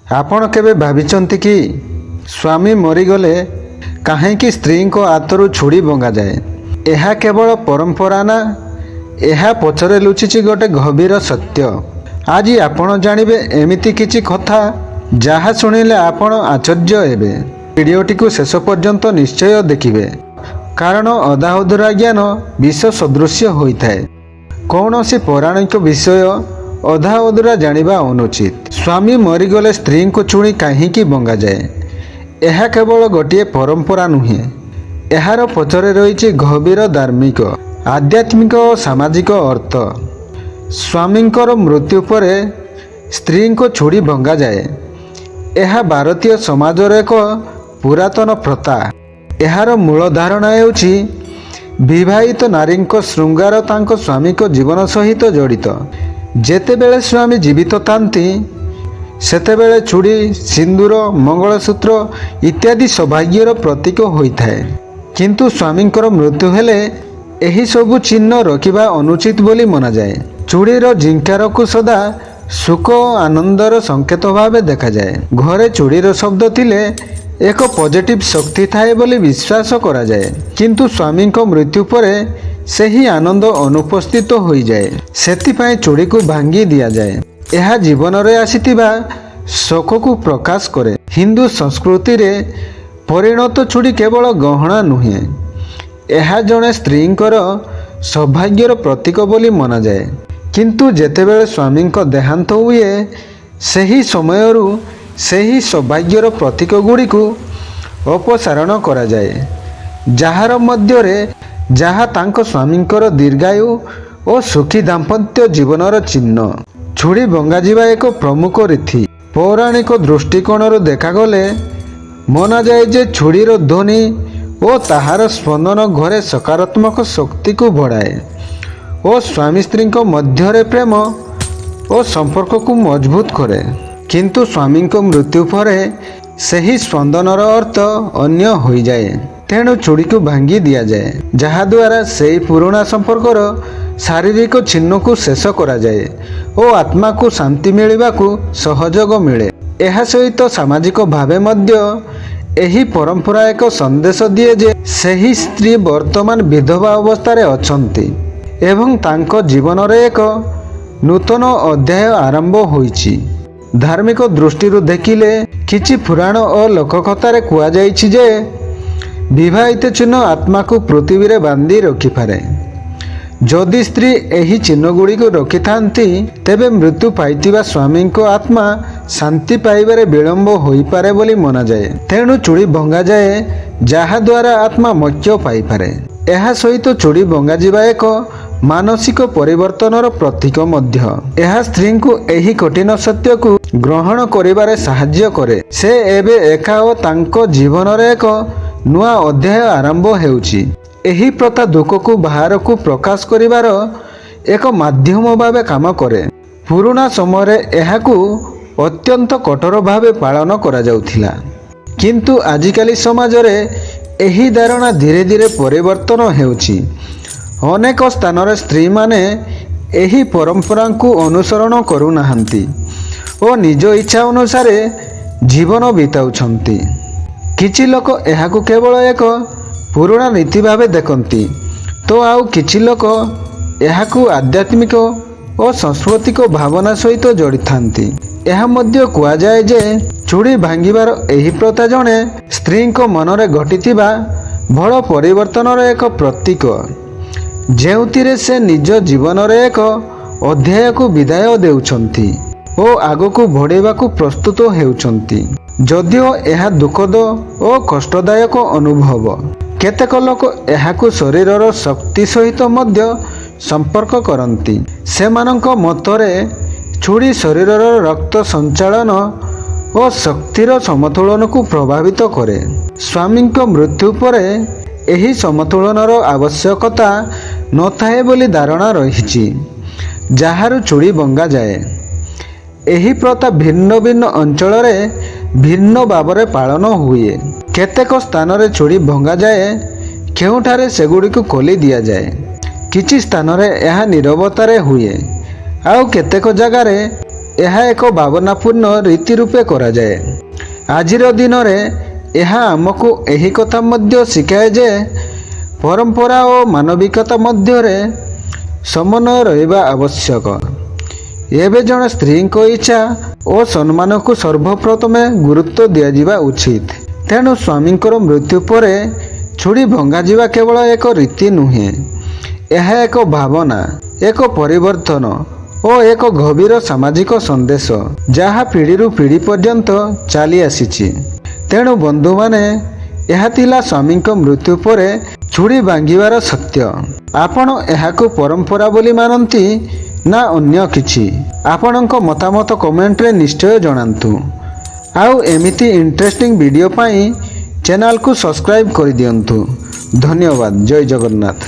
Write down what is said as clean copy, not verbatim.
आपण केबे भाविचंती कि स्वामी मरीगले काहेकि स्त्री को हाथरू छुड़ी भंगा जाए? यह केवल परंपरा ना, यह पछरे लुचिछि गोटे गभीर सत्य। आज आपण जानिबे एमिति किछि कथा जहाँ शुणिले आपण आश्चर्य हेबे। भिडियोटी को शेष पर्यंत निश्चय देखिबे, कारण अधा अधूरा ज्ञान विष सदृश्य होइथाए। कौनसी पौराणिक विषय अधा अधूरा जानिबा अनुचित। स्वामी मरीगले स्त्री को छुणी काहीकि भंगा जाए? यह केवल गोटे परंपरा नुहे, यार पछरे रही गभीर धार्मिक, आध्यात्मिक और सामाजिक अर्थ। स्वामींकर मृत्यु पर स्त्री को छुड़ी भंगा जाए, यह भारतीय समाजर एक पुरातन प्रथा। यार मूल धारणा हेउछि विवाहित नारी श्रृंगार तांको स्वामी को जीवन सहित जड़ित। जेतेबेले स्वामी जीवित थांती सेतेबेले छुड़ी, सिंदूर, मंगलसूत्र इत्यादि सौभाग्यर प्रतीक होइथाए। किंतु स्वामींकर मृत्यु हेले एही सबु चिन्ह रखिबा अनुचित बोली मना जाए। चूड़ीर जिंकार को सदा सुख और आनंदर संकेत भाव देखा जाए। घरे चूड़ीर शब्द थिले एक पॉजिटिव शक्ति थाए बोली विश्वास करा जाए, किंतु स्वामी को मृत्यु पर सही आनंद अनुपस्थित हो जाए। सेतिपाई चूड़ी को भांगी दिया जाए। यह जीवन रे आसीतिबा शोक को प्रकाश करे। हिंदू संस्कृति रे परिणत चूड़ी केवल गहना नुहे, यह जड़े स्त्रींकर सौभाग्यर प्रतीक बोली मना जाए। किंतु जेतेबेले स्वामी को देहांत हुए सही समयरू सही सौभाग्यर प्रतीक गुड़ी को अपसारण करा जाए, जहार मध्यरे जहा तांको स्वामींकर दीर्घायु और सुखी दाम्पत्य जीवनर चिन्ह। छुड़ी भंगा जीवा एक प्रमुख रीति। पौराणिक दृष्टिकोण देखागले मना जाए जे छुड़ीर ध्वनि और ताहार स्पंदन घरे सकारात्मक शक्ति को बढ़ाए और स्वामी स्त्री मध्यरे प्रेम और संपर्क को मजबूत करे। किंतु स्वामी को मृत्यु पर सही स्पंदनर अर्थ अन्य हो जाए, तेणु चूड़ी को भांगी दिया जाए, जहाद्वारा से पुराना संपर्कर शारीरिक चिन्ह को शेष करा जाए और आत्मा को शांति मिलवा को सहयोग मिले। यह सहित सामाजिक भावे मध्य एही परंपरा एक संदेश दिए जे सही स्त्री वर्तमान विधवा अवस्था अछंती एवं तांको जीवन रे एक नूतन अध्याय आरंभ होईछि। धार्मिक दृष्टि देखिले किछि पुराण और लोककथारे कुआ जाइछि जे विवाहित चिन्ह आत्मा को पृथ्वी रे बांधी रखि पारे। जदि स्त्री एही चिन्ह गुड़ी को रखि थांती तेबे मृत्यु पाइतिबा स्वामी को आत्मा शांति पाइबारे विलंब होई पारे बोली मना जाए। तेणु चूड़ी भंगा जाए जहा द्वारा आत्मा मोक्ष पाई पारे। यह सहित चूड़ी भंगा जीवा एक मानसिक परिवर्तनर प्रतीक मध्य। यह स्त्री को एही कठिन सत्य को ग्रहण करिबारे सहाय्य करे। से एबे एका ओ तांको जीवन रे एक नुआ अध्याय आरंभ हेउछि। एही प्रथा दुख को बाहर को प्रकाश करिबार एक माध्यम भावे काम करे। पुराना समय एहाकू अत्यंत कठोर भावे पालन करा जाउथिला, किंतु आजिकाली समाज रे एही धारणा धीरे धीरे परिवर्तन हेउछि। अनेक स्थान रे स्त्री माने एही परंपरा को अनुसरण करू नाहंती और निज इच्छा अनुसार जीवन बिताउछंती। किछि लोक एहाकू केवल एक पुराना नीति भावे देखती, तो आउ किछि लोक एहाकू आध्यात्मिक और सांस्कृतिक भावना सहित जोड़ी थांती। यह मध्य कुआ जाए जे चूड़ी भांगिबार एही प्रथा जणे स्त्री को मनरे घटिथिबा बड़ परिवर्तनर एक प्रतीक, जेउथिरे से निज जीवन रे एक अध्याय को विदाय देउछंती और आगको बढ़ेबा को प्रस्तुत हेउछंती। जदिओ यह दुखद और कष्टदायक अनुभव, केतेक लोक एहाकू शरीरर शक्ति सहित मध्य संपर्क करती। सेमानंक मतरे छुड़ी शरीरर रक्त संचालन और शक्तिर समतुलन को प्रभावित करे। स्वामी मृत्यु पर एही समतुलनर आवश्यकता नथाए बोली धारणा रहिछि, जहारू चूड़ी भंगा जाए। एही प्रथा भिन्न भिन्न अंचल रे भिन्न भावरे पालन हुए। केतेक स्थान रे चूड़ी भंगा जाए, केउठारे सेगुड़ी को खोली दिया जाए। किछि स्थान रे यह नीरवतारे हुए, आउ केतेक जगार ଏହା ଏକ ଭାବନାପୂର୍ଣ୍ଣ ରୀତି ରୂପେ କରାଯାଏ। ଆଜିର ଦିନରେ ଏହା ଆମକୁ ଏହି କଥା ମଧ୍ୟ ଶିଖାଏ ଯେ ପରମ୍ପରା ଓ ମାନବିକତା ମଧ୍ୟରେ ସମନ୍ୱୟ ରହିବା ଆବଶ୍ୟକ। ଏବେ ଜଣେ ସ୍ତ୍ରୀଙ୍କ ଇଚ୍ଛା ଓ ସମ୍ମାନକୁ ସର୍ବପ୍ରଥମେ ଗୁରୁତ୍ୱ ଦିଆଯିବା ଉଚିତ। ତେଣୁ ସ୍ୱାମୀଙ୍କର ମୃତ୍ୟୁ ପରେ ଛୁରୀ ଭଙ୍ଗାଯିବା କେବଳ ଏକ ରୀତି ନୁହେଁ, ଏହା ଏକ ଭାବନା, ଏକ ପରିବର୍ତ୍ତନ ଓ ଏକ ଗଭୀର ସାମାଜିକ ସନ୍ଦେଶ ଯାହା ପିଢ଼ିରୁ ପିଢ଼ି ପର୍ଯ୍ୟନ୍ତ ଚାଲି ଆସିଛି। ତେଣୁ ବନ୍ଧୁମାନେ, ଏହା ଥିଲା ସ୍ୱାମୀଙ୍କ ମୃତ୍ୟୁ ପରେ ଛୁରୀ ଭାଙ୍ଗିବାର ସତ୍ୟ। ଆପଣ ଏହାକୁ ପରମ୍ପରା ବୋଲି ମାନନ୍ତି ନା ଅନ୍ୟ କିଛି? ଆପଣଙ୍କ ମତାମତ କମେଣ୍ଟରେ ନିଶ୍ଚୟ ଜଣାନ୍ତୁ। ଆଉ ଏମିତି ଇଣ୍ଟରେଷ୍ଟିଂ ଭିଡ଼ିଓ ପାଇଁ ଚ୍ୟାନେଲକୁ ସବସ୍କ୍ରାଇବ୍ କରିଦିଅନ୍ତୁ। ଧନ୍ୟବାଦ। ଜୟ ଜଗନ୍ନାଥ।